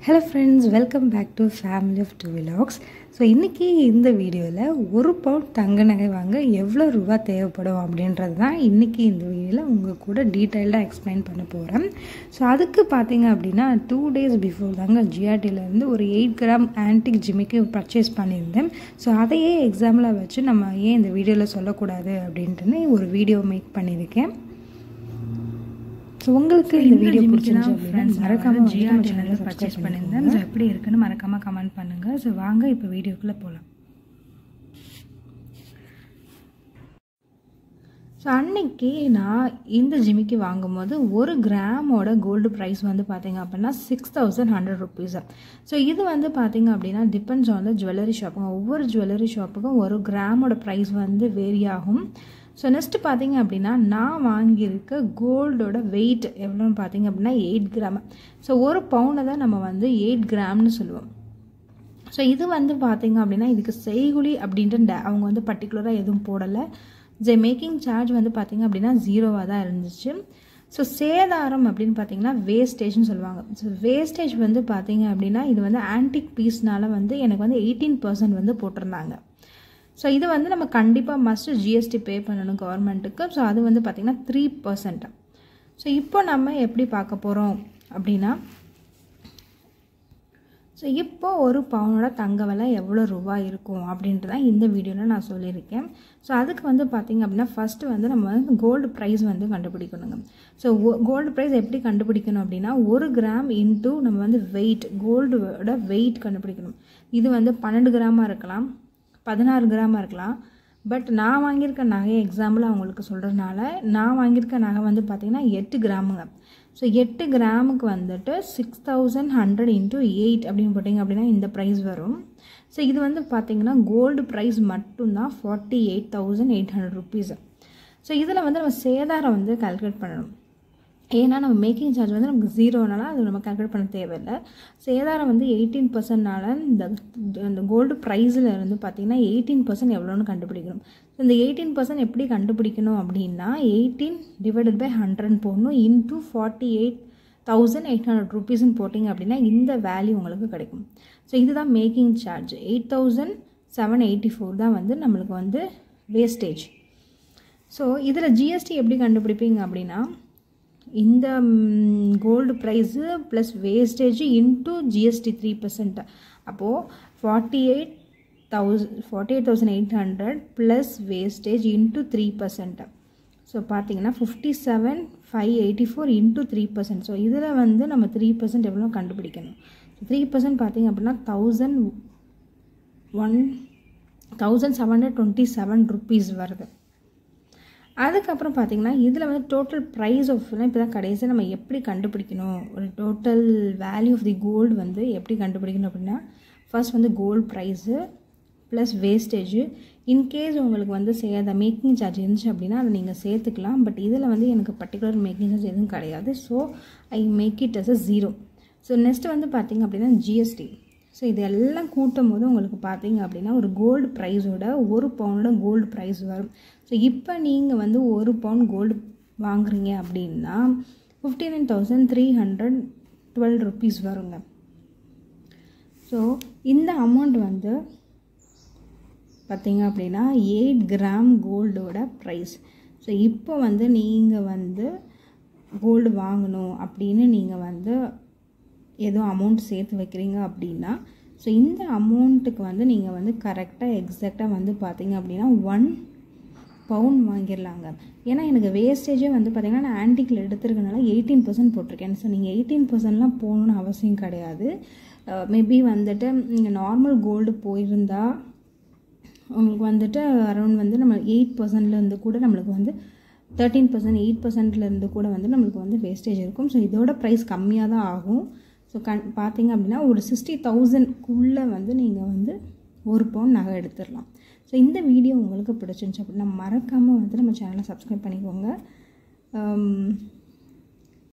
Hello friends, welcome back to Family of Two Vlogs. So இன்றைக்கி இந்த வீடியோவில் ஒரு பவுண்ட் தங்க நகை வாங்க எவ்வளோ ரூபா தேவைப்படும் அப்படின்றது தான் இன்றைக்கி இந்த வீடியோவில் உங்கள் கூட டீட்டெயில்டாக எக்ஸ்பிளைன் பண்ண போகிறேன். ஸோ அதுக்கு பார்த்தீங்க அப்படின்னா 2 days பிஃபோர் தாங்க ஜிஆர்டியிலேருந்து ஒரு 8 கிராம் ஆன்டிக் ஜிமிக்கு பர்ச்சேஸ் பண்ணியிருந்தேன். ஸோ அதையே எக்ஸாம்பிளாக வச்சு நம்ம ஏன் இந்த வீடியோவில் சொல்லக்கூடாது அப்படின்ட்டுன்னு ஒரு வீடியோ மேக் பண்ணியிருக்கேன். ஸோ உங்களுக்கு இந்த வீடியோ பிடிச்சிருந்துச்சு அப்படின்னா மறக்காமல் ஜிஆர்டியில் பர்ச்சேஸ் பண்ணியிருந்தேன். ஸோ எப்படி இருக்குன்னு மறக்காமல் கமெண்ட் பண்ணுங்கள். ஸோ வாங்க இப்போ வீடியோக்குள்ளே போகலாம். ஸோ அன்னைக்கு நான் இந்த ஜிமிக்கு வாங்கும்போது 1 கிராமோட கோல்டு ப்ரைஸ் வந்து பார்த்திங்க அப்படின்னா 6100 rupees. ஸோ இது வந்து பார்த்திங்க அப்படின்னா டிபெண்ட்ஸ் ஆன் த ஜுவல்லரி ஷாப்புங்க. ஒவ்வொரு ஜுவல்லரி ஷாப்புக்கும் 1 கிராமோட ப்ரைஸ் வந்து வேரி ஆகும். ஸோ நெக்ஸ்ட்டு பார்த்திங்க அப்படின்னா நான் வாங்கியிருக்க கோல்டோட வெயிட் எவ்வளோன்னு பார்த்திங்க அப்படின்னா 8 கிராம். ஸோ ஒரு பவுனை தான் நம்ம வந்து 8 கிராம்னு சொல்லுவோம். ஸோ இது வந்து பார்த்திங்க அப்படின்னா இதுக்கு செய்குலி அப்படின்ட்டு அவங்க வந்து பர்டிகுலராக எதுவும் போடலை. மேக்கிங் சார்ஜ் வந்து பார்த்திங்க அப்படின்னா 0வாக தான் இருந்துச்சு. ஸோ சேதாரம் அப்படின்னு பார்த்திங்கன்னா வேஸ்டேஜ்னு சொல்லுவாங்க. ஸோ வேஸ்டேஜ் வந்து பார்த்திங்க அப்படின்னா இது வந்து ஆன்டிக் பீஸ்னால வந்து எனக்கு வந்து 18% வந்து போட்டிருந்தாங்க. ஸோ இது வந்து நம்ம கண்டிப்பாக மஸ்ட் ஜிஎஸ்டி பே பண்ணணும் கவர்மெண்ட்டுக்கு. ஸோ அது வந்து பார்த்திங்கன்னா 3%. ஸோ இப்போ நம்ம எப்படி பார்க்க போகிறோம் அப்படின்னா, ஸோ இப்போ ஒரு பவுனோட தங்க விலை எவ்வளோ ரூபா இருக்கும் அப்படின்ட்டு தான் இந்த வீடியோவில் நான் சொல்லியிருக்கேன். ஸோ அதுக்கு வந்து பார்த்திங்க அப்படின்னா ஃபஸ்ட்டு வந்து நம்ம வந்து கோல்டு ப்ரைஸ் வந்து கண்டுபிடிக்கணுங்க. ஸோ கோல்டு ப்ரைஸ் எப்படி கண்டுபிடிக்கணும் அப்படின்னா 1 கிராம் இன்ட்டு நம்ம வந்து வெயிட், கோல்டோட வெயிட் கண்டுபிடிக்கணும். இது வந்து 12 கிராமாக இருக்கலாம், 16 கிராமாக இருக்கலாம். பட் நான் வாங்கியிருக்க நகையை எக்ஸாம்பிள் அவங்களுக்கு சொல்கிறதுனால நான் வாங்கியிருக்க நகை வந்து பார்த்திங்கன்னா 8 கிராமுங்க. ஸோ 8 கிராமுக்கு வந்துட்டு 6100 × 8 அப்படின்னு போட்டிங்க அப்படின்னா இந்த ப்ரைஸ் வரும். ஸோ இது வந்து பார்த்திங்கன்னா கோல்டு ப்ரைஸ் மட்டும்தான் 48,800 rupees. ஸோ இதில் வந்து நம்ம சேதாரம் வந்து கால்குலேட் பண்ணணும். ஏன்னா நம்ம மேக்கிங் சார்ஜ் வந்து நமக்கு 0னால அது நம்ம கால்குலேட் பண்ண தேவையில்லை. சேதாரம் வந்து 18%னால இந்த கோல்டு ப்ரைஸில் இருந்து பார்த்திங்கன்னா 18% எவ்வளோன்னு கண்டுபிடிக்கணும். ஸோ இந்த 18% எப்படி கண்டுபிடிக்கணும் அப்படின்னா 18/100 போடணும் இன்ட்டு 48,800 rupeesன்னு போட்டிங்க அப்படின்னா இந்த வேல்யூ உங்களுக்கு கிடைக்கும். ஸோ இதுதான் மேக்கிங் சார்ஜ். 8,784 தான் வந்து நம்மளுக்கு வந்து வேஸ்டேஜ். ஸோ இதில் ஜிஎஸ்டி எப்படி கண்டுபிடிப்பீங்க அப்படின்னா இந்த gold price plus wastage into GST 3%. அப்போது 48,800 ப்ளஸ் வேஸ்டேஜ் இன்ட்டு 3%. ஸோ பார்த்தீங்கன்னா 57,584 இன்ட்டு 3%. ஸோ இதில் வந்து நம்ம 3% எவ்வளோ கண்டுபிடிக்கணும். 3% பார்த்திங்க அப்படின்னா 1,727 rupees வருது. அதுக்கப்புறம் பார்த்திங்கன்னா இதில் வந்து டோட்டல் ப்ரைஸ் ஆஃப் இப்போ தான் கடைசியாக நம்ம எப்படி கண்டுபிடிக்கணும், ஒரு total value of the gold வந்து எப்படி கண்டுபிடிக்கணும் அப்படின்னா ஃபர்ஸ்ட் வந்து gold price plus wastage. In case உங்களுக்கு வந்து மேக்கிங் சார்ஜ் இருந்துச்சு அப்படின்னா அதை நீங்கள் சேர்த்துக்கலாம். பட் இதில் வந்து எனக்கு பர்டிகுலர் மேக்கிங் சார்ஜ் எதுவும் கிடையாது. So I make it as 0. So next வந்து பார்த்திங்க அப்படின்னா ஜிஎஸ்டி. ஸோ இது எல்லாம் கூட்டும் போது உங்களுக்கு பார்த்திங்க அப்படின்னா ஒரு கோல்டு ப்ரைஸோட 1 பவுனோட கோல்டு ப்ரைஸ் வரும். ஸோ இப்போ நீங்கள் வந்து 1 பவுண்ட் கோல்டு வாங்குறீங்க அப்படின்னா 59,312 rupees வருங்க. ஸோ இந்த அமௌண்ட் வந்து பார்த்திங்க அப்படின்னா 8 கிராம் கோல்டோட ப்ரைஸ். ஸோ இப்போ வந்து நீங்கள் வந்து கோல்டு வாங்கணும் அப்படின்னு நீங்கள் வந்து ஏதோ அமௌண்ட் சேர்த்து வைக்கிறீங்க அப்படின்னா ஸோ இந்த அமௌண்ட்டுக்கு வந்து நீங்கள் வந்து கரெக்டாக எக்ஸாக்டாக வந்து பார்த்திங்க அப்படின்னா 1 பவுண்ட் வாங்கிடலாங்க. ஏன்னா எனக்கு வேஸ்டேஜே வந்து பார்த்திங்கன்னா நான் ஆன்டிக்கில் எடுத்துருக்கனால 18% போட்டிருக்கேன். ஸோ நீங்கள் 18%லாம் போகணுன்னு அவசியம் கிடையாது. மேபி வந்துட்டு நீங்கள் நார்மல் கோல்டு போயிருந்தால் உங்களுக்கு வந்துட்டு அரௌண்ட் வந்து நம்ம 8%லேருந்து கூட நம்மளுக்கு வந்து 13%, 8%லேருந்து கூட வந்து நம்மளுக்கு வந்து வேஸ்டேஜ் இருக்கும். ஸோ இதோட ப்ரைஸ் கம்மியாக தான் ஆகும். ஸோ பார்த்திங்க அப்படின்னா ஒரு 60,000க்குள்ளே வந்து நீங்கள் வந்து 1 பவுண்ட் நகை எடுத்துடலாம். ஸோ இந்த வீடியோ உங்களுக்கு பிடிச்சிருந்துச்சு அப்படின்னா மறக்காமல் வந்து நம்ம சேனலை சப்ஸ்கிரைப் பண்ணிக்கோங்க.